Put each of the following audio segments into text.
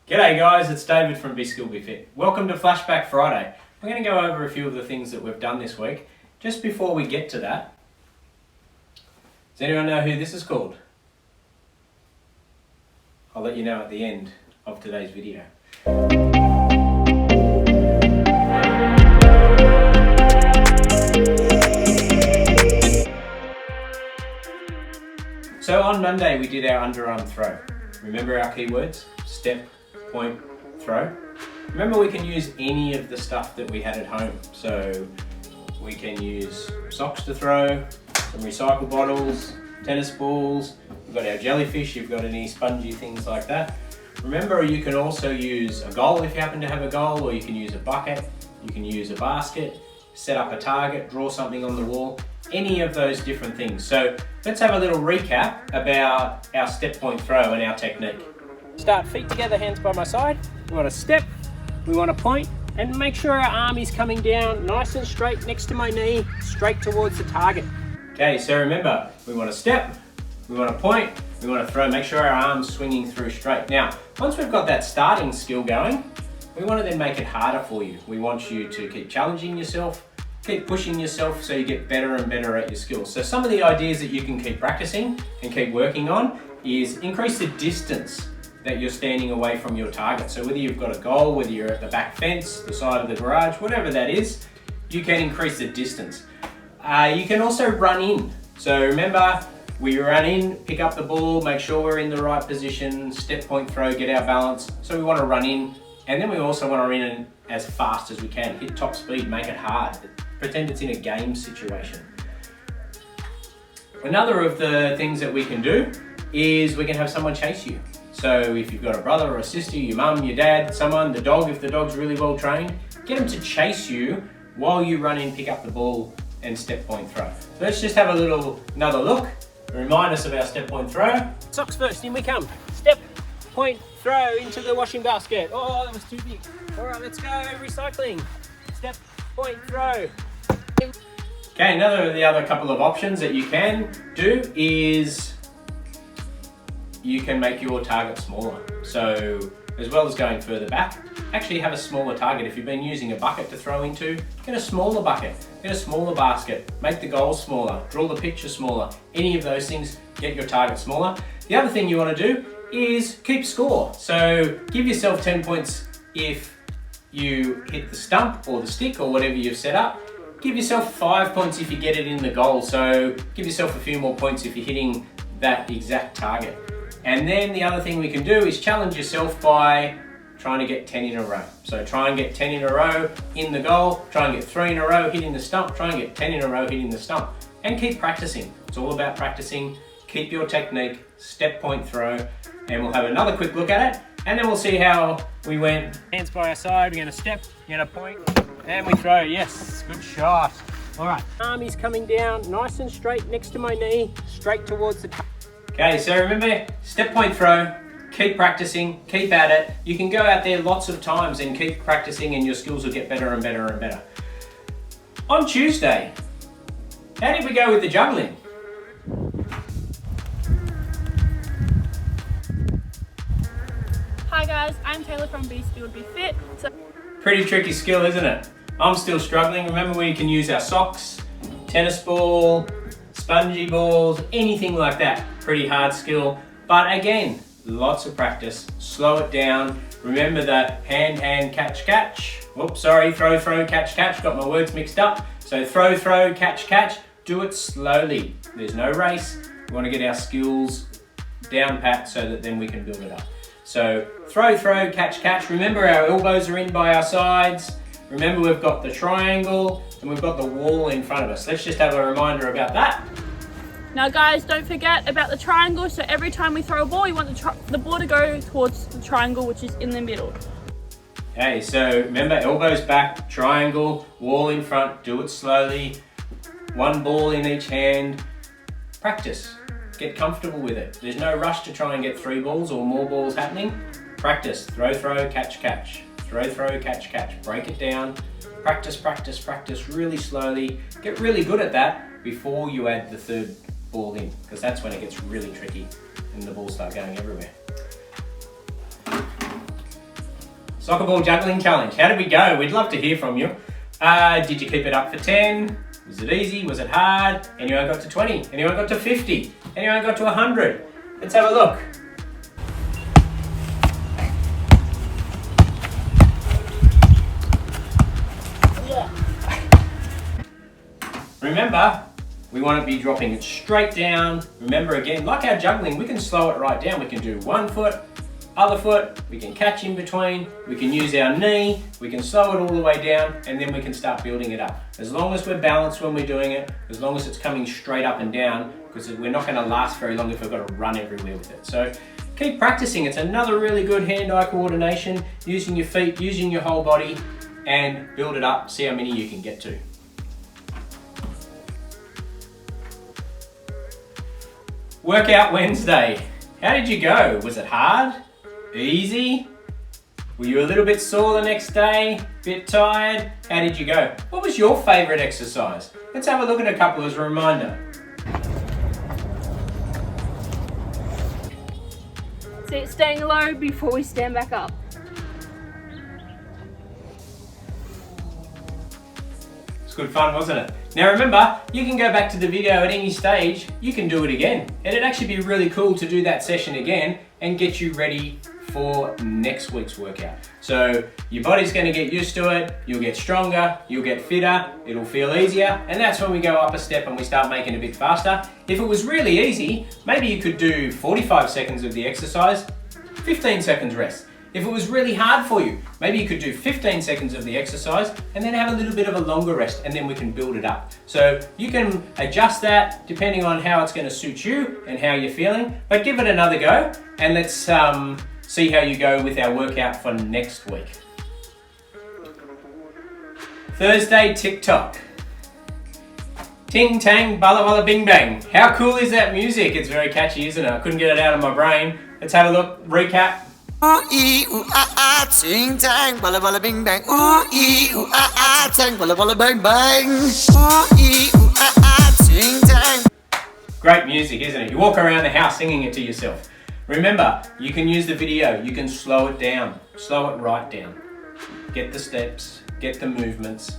G'day guys, it's David from Be Skilled Be Fit. Welcome to Flashback Friday. We're going to go over a few of the things that we've done this week. Just before we get to that, does anyone know who this is called? I'll let you know at the end of today's video. So on Monday we did our underarm throw. Remember our keywords? Step, point, throw. Remember we can use any of the stuff that we had at home. So we can use socks to throw, some recycle bottles, tennis balls, we've got our jellyfish, you've got any spongy things like that. Remember you can also use a goal if you happen to have a goal, or you can use a bucket, you can use a basket, set up a target, draw something on the wall, any of those different things. So let's have a little recap about our step, point, throw and our technique. Start feet together, hands by my side. We want to step, we want to point, and make sure our arm is coming down nice and straight next to my knee, straight towards the target. Okay, so remember, we want to step, we want to point, we want to throw, make sure our arm's swinging through straight. Now, once we've got that starting skill going, we want to then make it harder for you. We want you to keep challenging yourself, keep pushing yourself so you get better and better at your skills. So some of the ideas that you can keep practicing and keep working on is increase the distance that you're standing away from your target. So whether you've got a goal, whether you're at the back fence, the side of the garage, whatever that is, you can increase the distance. You can also run in. So remember, we run in, pick up the ball, make sure we're in the right position, step, point, throw, get our balance. So we want to run in, and then we also want to run in as fast as we can. Hit top speed, make it hard. Pretend it's in a game situation. Another of the things that we can do is we can have someone chase you. So if you've got a brother or a sister, your mum, your dad, someone, the dog, if the dog's really well trained, get them to chase you while you run in, pick up the ball and step, point, throw. So let's just have another look. Remind us of our step, point, throw. Socks first, in we come. Step, point, throw into the washing basket. Oh, that was too big. All right, let's go, recycling. Step, point, throw. Okay, another couple of options that you can do is you can make your target smaller. So as well as going further back, actually have a smaller target. If you've been using a bucket to throw into, get a smaller bucket, get a smaller basket, make the goal smaller, draw the picture smaller, any of those things, get your target smaller. The other thing you want to do is keep score. So give yourself 10 points if you hit the stump or the stick or whatever you've set up. Give yourself 5 points if you get it in the goal. So give yourself a few more points if you're hitting that exact target. And then the other thing we can do is challenge yourself by trying to get 10 in a row. So try and get 10 in a row in the goal, try and get 3 in a row hitting the stump, try and get 10 in a row hitting the stump. And keep practicing. It's all about practicing. Keep your technique, step, point, throw, and we'll have another quick look at it. And then we'll see how we went. Hands by our side, we're gonna step, we're gonna point, and we throw. Yes, good shot. All right, arm is coming down nice and straight next to my knee, straight towards the top. Okay, so remember, step, point, throw, keep practicing, keep at it. You can go out there lots of times and keep practicing and your skills will get better and better and better. On Tuesday, how did we go with the juggling? Hi guys, I'm Taylor from Be Skilled Be Fit. Pretty tricky skill, isn't it? I'm still struggling. Remember, we can use our socks, tennis ball, spongy balls, anything like that. Pretty hard skill, but again, lots of practice. Slow it down. Remember the hand, catch. Whoops, sorry, throw, catch. Got my words mixed up. So throw, catch. Do it slowly. There's no race. We want to get our skills down pat so that then we can build it up. So throw, catch. Remember our elbows are in by our sides. Remember we've got the triangle and we've got the wall in front of us. Let's just have a reminder about that. Now guys, don't forget about the triangle. So every time we throw a ball, you want the ball to go towards the triangle, which is in the middle. Okay, so remember elbows back, triangle, wall in front, do it slowly. One ball in each hand. Practice. Get comfortable with it. There's no rush to try and get 3 balls or more balls happening. Practice. Throw, catch. Throw, catch. Break it down. Practice really slowly. Get really good at that before you add the 3rd ball in, because that's when it gets really tricky and the balls start going everywhere. Soccer ball juggling challenge. How did we go? We'd love to hear from you. Did you keep it up for 10? Was it easy? Was it hard? Anyone got to 20? Anyone got to 50? Anyone got to 100? Let's have a look. Remember, we want to be dropping it straight down. Remember again, like our juggling, we can slow it right down. We can do 1 foot, other foot, we can catch in between, we can use our knee, we can slow it all the way down, and then we can start building it up. As long as we're balanced when we're doing it, as long as it's coming straight up and down, because we're not going to last very long if we've got to run everywhere with it. So keep practicing. It's another really good hand-eye coordination, using your feet, using your whole body, and build it up, see how many you can get to. Workout Wednesday. How did you go? Was it hard? Easy? Were you a little bit sore the next day? Bit tired? How did you go? What was your favourite exercise? Let's have a look at a couple as a reminder. See, it's staying low before we stand back up. It's good fun, wasn't it? Now remember, you can go back to the video at any stage, you can do it again. And it'd actually be really cool to do that session again and get you ready for next week's workout. So your body's gonna get used to it, you'll get stronger, you'll get fitter, it'll feel easier, and that's when we go up a step and we start making it a bit faster. If it was really easy, maybe you could do 45 seconds of the exercise, 15 seconds rest. If it was really hard for you, maybe you could do 15 seconds of the exercise and then have a little bit of a longer rest, and then we can build it up. So you can adjust that depending on how it's going to suit you and how you're feeling, but give it another go and let's see how you go with our workout for next week. Thursday TikTok. Ting tang balla balla bing bang. How cool is that music? It's very catchy, isn't it? I couldn't get it out of my brain. Let's have a look, recap. Ooh ee ooh ah ah, ting tang, balla balla bing bang. Ooh ee ooh ah ah, tang balla balla bang bang. Ooh ee ooh ah ah, ting tang. Great music, isn't it? You walk around the house singing it to yourself. Remember, you can use the video. You can slow it down, slow it right down. Get the steps, get the movements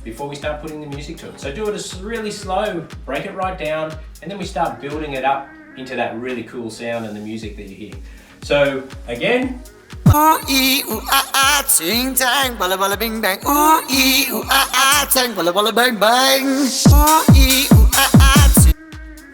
before we start putting the music to it. So do it really slow, break it right down, and then we start building it up into that really cool sound and the music that you hear. So again, ooh ee ooh ah ah, ting tang, balla balla bing bang. Ooh ee ooh ah ah, tang balla balla bang bang. Ooh ee ooh ah ah.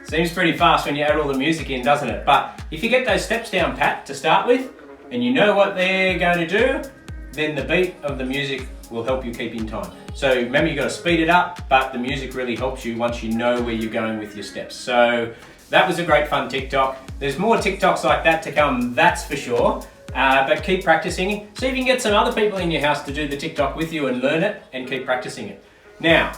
Seems pretty fast when you add all the music in, doesn't it? But if you get those steps down pat to start with, and you know what they're going to do, then the beat of the music will help you keep in time. So remember, you've got to speed it up, but the music really helps you once you know where you're going with your steps. So that was a great fun TikTok. There's more TikToks like that to come, that's for sure. But keep practicing. See if you can get some other people in your house to do the TikTok with you and learn it and keep practicing it. Now,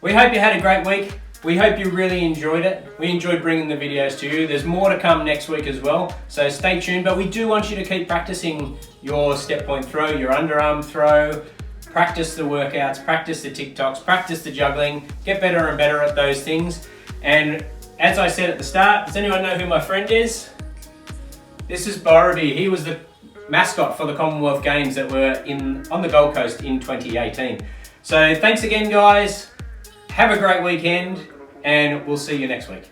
we hope you had a great week. We hope you really enjoyed it. We enjoyed bringing the videos to you. There's more to come next week as well, so stay tuned. But we do want you to keep practicing your step point throw, your underarm throw, practice the workouts, practice the TikToks, practice the juggling, get better and better at those things. And as I said at the start, does anyone know who my friend is? This is Borrowby. He was the mascot for the Commonwealth Games that were on the Gold Coast in 2018. So thanks again, guys. Have a great weekend, and we'll see you next week.